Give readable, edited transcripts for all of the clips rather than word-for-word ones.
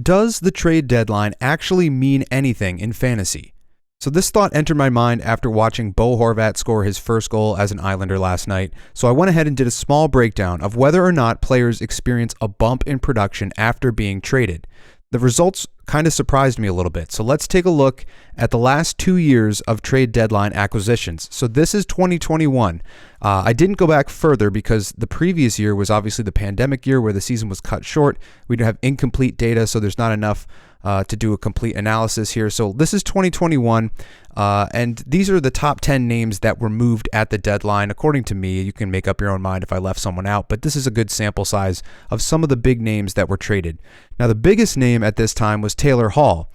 Does the trade deadline actually mean anything in fantasy? So this thought entered my mind after watching Bo Horvat score his first goal as an Islander last night. So I went ahead and did a small breakdown of whether or not players experience a bump in production after being traded. The results kind of surprised me a little bit. So let's take a look at the last 2 years of trade deadline acquisitions. So this is 2021. I didn't go back further because the previous year was obviously the pandemic year where the season was cut short. We have incomplete data, so there's not enough to do a complete analysis here. So this is 2021, and these are the top 10 names that were moved at the deadline. According to me, you can make up your own mind if I left someone out, but this is a good sample size of some of the big names that were traded. Now, the biggest name at this time was Taylor Hall.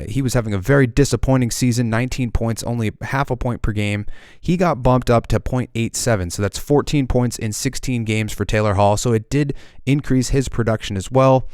He was having a very disappointing season, 19 points, only half a point per game. He got bumped up to 0.87, so that's 14 points in 16 games for Taylor Hall, so it did increase his production as well.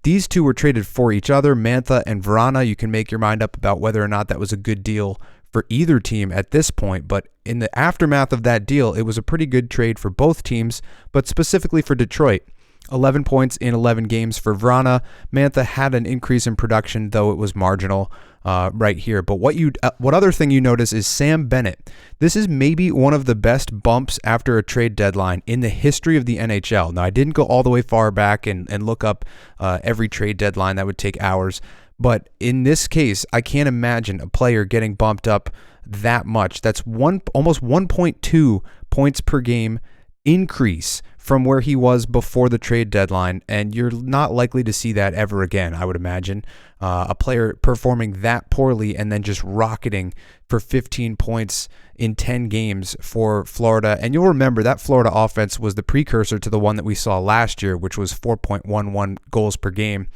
These two were traded for each other, Mantha and Vrana. You can make your mind up about whether or not that was a good deal for either team at this point, but in the aftermath of that deal, it was a pretty good trade for both teams, but specifically for Detroit. 11 points in 11 games for Vrana. Mantha had an increase in production, though it was marginal right here. But what other thing you notice is Sam Bennett. This is maybe one of the best bumps after a trade deadline in the history of the NHL. Now, I didn't go all the way far back and look up every trade deadline. That would take hours. But in this case, I can't imagine a player getting bumped up that much. That's almost 1.2 points per game increase from where he was before the trade deadline, and you're not likely to see that ever again, I would imagine. A player performing that poorly and then just rocketing for 15 points in 10 games for Florida. And you'll remember that Florida offense was the precursor to the one that we saw last year, which was 4.11 goals per game.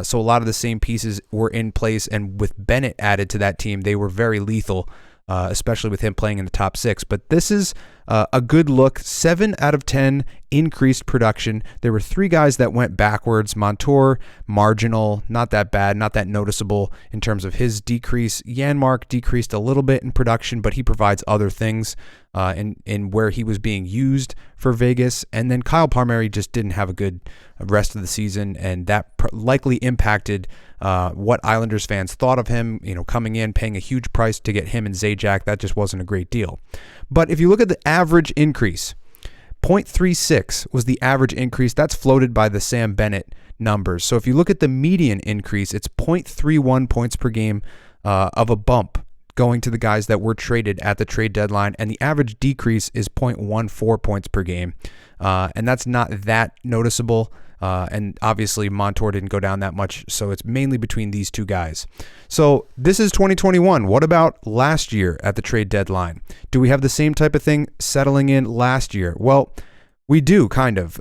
So a lot of the same pieces were in place, and with Bennett added to that team, they were very lethal, especially with him playing in the top six. But this is a good look. 7 out of 10 increased production. There were 3 guys that went backwards. Montour, marginal, not that bad, not that noticeable in terms of his decrease. Janmark decreased a little bit in production, but he provides other things in where he was being used for Vegas. And then Kyle Palmieri just didn't have a good rest of the season, and that likely impacted what Islanders fans thought of him. Coming in, paying a huge price to get him and Zajac, that just wasn't a great deal. But if you look at the average increase, 0.36 was the average increase. That's floated by the Sam Bennett numbers. So if you look at the median increase, it's 0.31 points per game of a bump going to the guys that were traded at the trade deadline, and the average decrease is 0.14 points per game. And that's not that noticeable. And obviously Montour didn't go down that much, so it's mainly between these two guys. So this is 2021. What about last year at the trade deadline? Do we have the same type of thing settling in last year? Well, we do, kind of.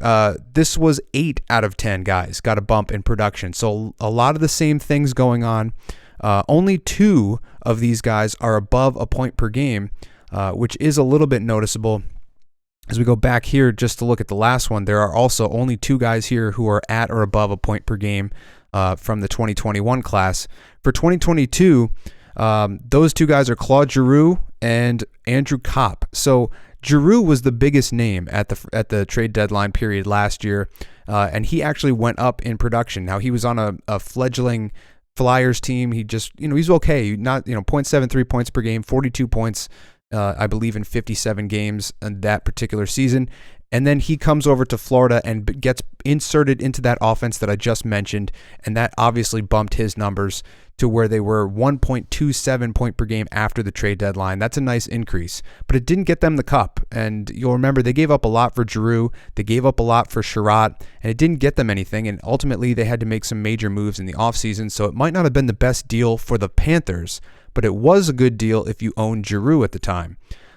This was 8 out of 10 guys got a bump in production. So a lot of the same things going on. Only 2 of these guys are above a point per game, which is a little bit noticeable. As we go back here just to look at the last one, there are also only 2 guys here who are at or above a point per game from the 2021 class. For 2022, those 2 guys are Claude Giroux and Andrew Kopp. So Giroux was the biggest name at the trade deadline period last year, and he actually went up in production. Now, he was on a fledgling Flyers team. He just, he's okay. Not, 0.73 points per game, 42 points, I believe, in 57 games in that particular season. And then he comes over to Florida and gets inserted into that offense that I just mentioned, and that obviously bumped his numbers to where they were 1.27 point per game after the trade deadline. That's a nice increase, but it didn't get them the cup. And you'll remember they gave up a lot for Giroux, they gave up a lot for Sherratt, and it didn't get them anything. And ultimately they had to make some major moves in the offseason, so it might not have been the best deal for the Panthers, but it was a good deal if you owned Giroux at the time.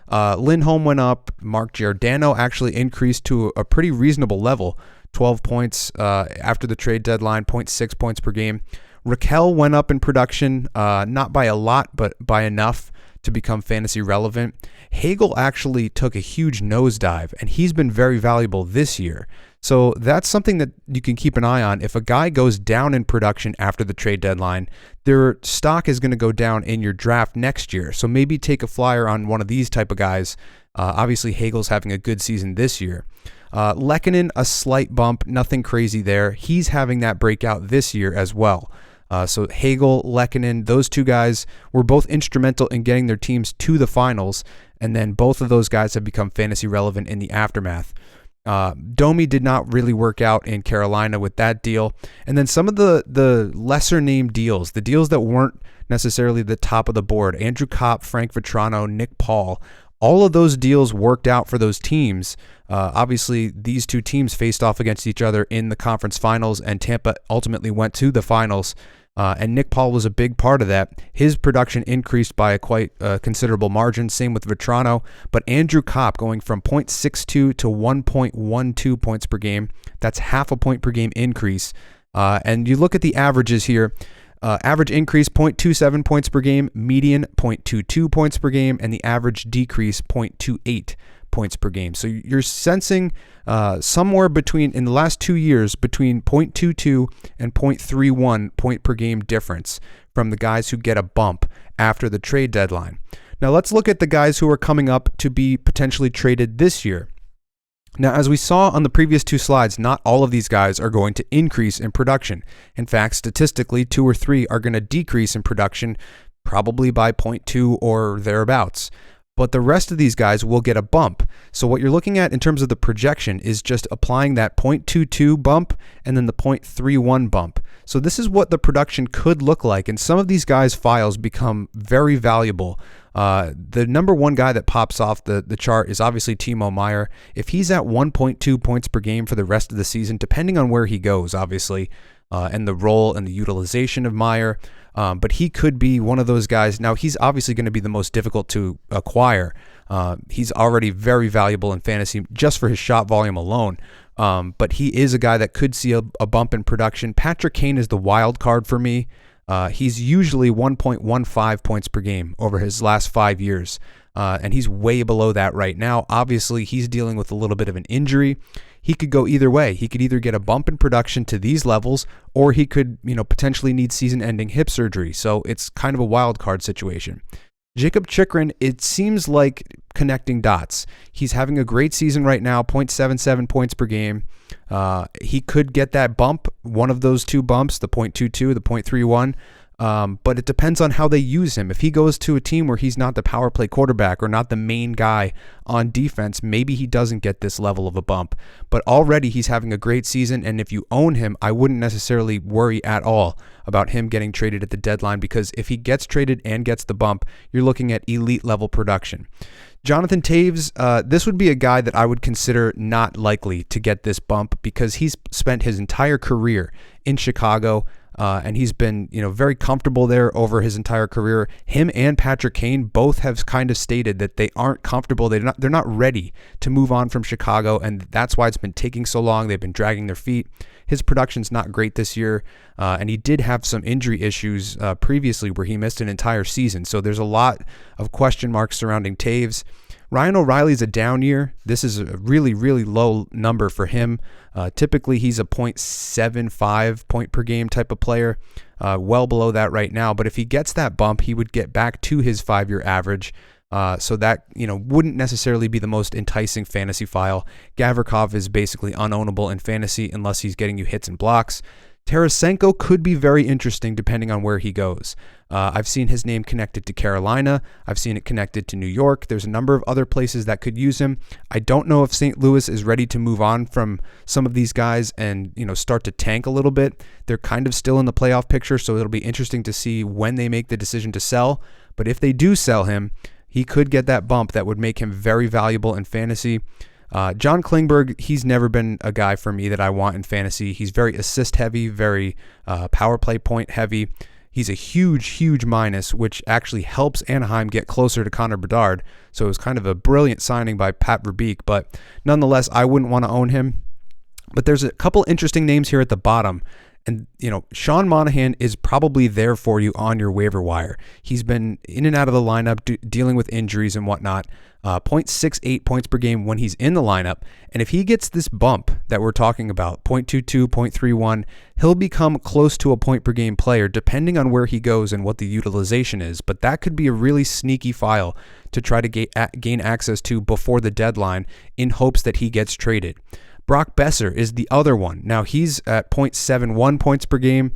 Lindholm went up. Mark Giordano actually increased to a pretty reasonable level, 12 points after the trade deadline, 0.6 points per game. Raquel went up in production, not by a lot, but by enough to become fantasy relevant. Hagel actually took a huge nosedive, and he's been very valuable this year. So that's something that you can keep an eye on. If a guy goes down in production after the trade deadline, their stock is going to go down in your draft next year. So maybe take a flyer on one of these type of guys Obviously, Hagel's having a good season this year. Lehkonen, a slight bump, nothing crazy there. He's having that breakout this year as well. So Hagel, Lehkonen, those two guys were both instrumental in getting their teams to the finals, and then both of those guys have become fantasy relevant in the aftermath. Domi did not really work out in Carolina with that deal. And then some of the lesser named deals, the deals that weren't necessarily the top of the board, Andrew Kopp, Frank Vetrano, Nick Paul, all of those deals worked out for those teams. Obviously, these two teams faced off against each other in the conference finals, and Tampa ultimately went to the finals. And Nick Paul was a big part of that. His production increased by a quite considerable margin. Same with Vetrano. But Andrew Kopp going from 0.62 to 1.12 points per game. That's half a point per game increase. And you look at the averages here. Average increase 0.27 points per game, median 0.22 points per game, and the average decrease 0.28 points per game. So you're sensing somewhere between, in the last 2 years, between 0.22 and 0.31 point per game difference from the guys who get a bump after the trade deadline. Now let's look at the guys who are coming up to be potentially traded this year. Now, as we saw on the previous two slides, not all of these guys are going to increase in production. In fact, statistically, 2 or 3 are going to decrease in production, probably by 0.2 or thereabouts. But the rest of these guys will get a bump. So what you're looking at in terms of the projection is just applying that 0.22 bump and then the 0.31 bump. So this is what the production could look like. And some of these guys' files become very valuable. The number one guy that pops off the chart is obviously Timo Meier. If he's at 1.2 points per game for the rest of the season, depending on where he goes, obviously, and the role and the utilization of Meier, but he could be one of those guys. Now, he's obviously going to be the most difficult to acquire. He's already very valuable in fantasy just for his shot volume alone. But he is a guy that could see a bump in production. Patrick Kane is the wild card for me. He's usually 1.15 points per game over his last 5 years, and he's way below that right now. Obviously, he's dealing with a little bit of an injury. He could go either way. He could either get a bump in production to these levels, or he could, potentially need season-ending hip surgery. So it's kind of a wild card situation. Jakob Chychrun, it seems like connecting dots. He's having a great season right now, 0.77 points per game. He could get that bump, one of those two bumps, the 0.22, the 0.31, but it depends on how they use him. If he goes to a team where he's not the power play quarterback or not the main guy on defense, maybe he doesn't get this level of a bump. But already he's having a great season, and if you own him, I wouldn't necessarily worry at all about him getting traded at the deadline, because if he gets traded and gets the bump, you're looking at elite level production. Jonathan Taves, this would be a guy that I would consider not likely to get this bump because he's spent his entire career in Chicago, and he's been, very comfortable there over his entire career. Him and Patrick Kane both have kind of stated that they aren't comfortable. They're not ready to move on from Chicago, and that's why it's been taking so long. They've been dragging their feet. His production's not great this year, and he did have some injury issues previously where he missed an entire season. So there's a lot of question marks surrounding Taves. Ryan O'Reilly's a down year. This is a really, really low number for him. Typically, he's a 0.75 point per game type of player, well below that right now. But if he gets that bump, he would get back to his 5-year average. So that, wouldn't necessarily be the most enticing fantasy file. Gavrikov is basically unownable in fantasy unless he's getting you hits and blocks. Tarasenko could be very interesting depending on where he goes. I've seen his name connected to Carolina. I've seen it connected to New York. There's a number of other places that could use him. I don't know if St. Louis is ready to move on from some of these guys and, start to tank a little bit. They're kind of still in the playoff picture, so it'll be interesting to see when they make the decision to sell. But if they do sell him, he could get that bump that would make him very valuable in fantasy. John Klingberg, he's never been a guy for me that I want in fantasy. He's very assist heavy, very power play point heavy. He's a huge, huge minus, which actually helps Anaheim get closer to Connor Bedard. So it was kind of a brilliant signing by Pat Verbeek, but nonetheless, I wouldn't want to own him. But there's a couple interesting names here at the bottom. And, Sean Monahan is probably there for you on your waiver wire. He's been in and out of the lineup dealing with injuries and whatnot. 0.68 points per game when he's in the lineup. And if he gets this bump that we're talking about, 0.22, 0.31, he'll become close to a point per game player depending on where he goes and what the utilization is. But that could be a really sneaky file to try to gain access to before the deadline in hopes that he gets traded. Brock Besser is the other one. Now, he's at 0.71 points per game.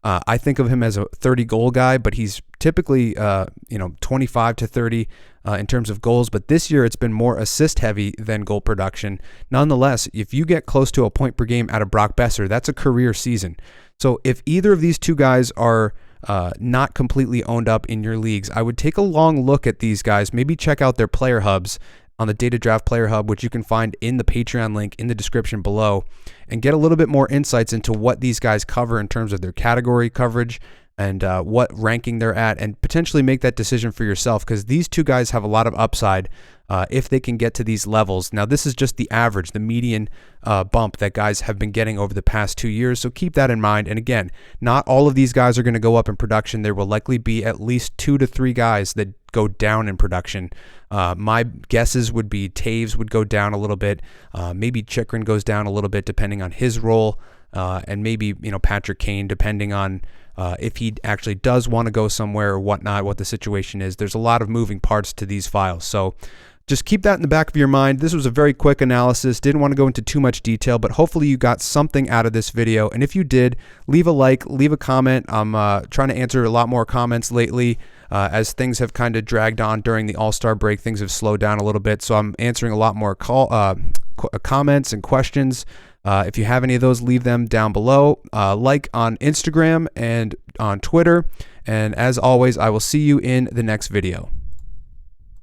I think of him as a 30-goal guy, but he's typically 25 to 30 in terms of goals. But this year, it's been more assist-heavy than goal production. Nonetheless, if you get close to a point per game out of Brock Besser, that's a career season. So if either of these two guys are not completely owned up in your leagues, I would take a long look at these guys. Maybe check out their player hubs on the Data Draft Player Hub, which you can find in the Patreon link in the description below, and get a little bit more insights into what these guys cover in terms of their category coverage and what ranking they're at, and potentially make that decision for yourself, because these two guys have a lot of upside if they can get to these levels. Now, this is just the average, the median bump that guys have been getting over the past 2 years, so keep that in mind. And again, not all of these guys are going to go up in production. There will likely be at least 2 to 3 guys that go down in production. My guesses would be Taves would go down a little bit. Maybe Chikrin goes down a little bit depending on his role, and maybe Patrick Kane depending on if he actually does want to go somewhere or whatnot, what the situation is. There's a lot of moving parts to these files, so just keep that in the back of your mind. This was a very quick analysis. Didn't want to go into too much detail, but hopefully you got something out of this video. And if you did, leave a like, leave a comment. I'm trying to answer a lot more comments lately. As things have kind of dragged on during the All-Star break, things have slowed down a little bit. So I'm answering a lot more comments and questions. If you have any of those, leave them down below. Like on Instagram and on Twitter. And as always, I will see you in the next video.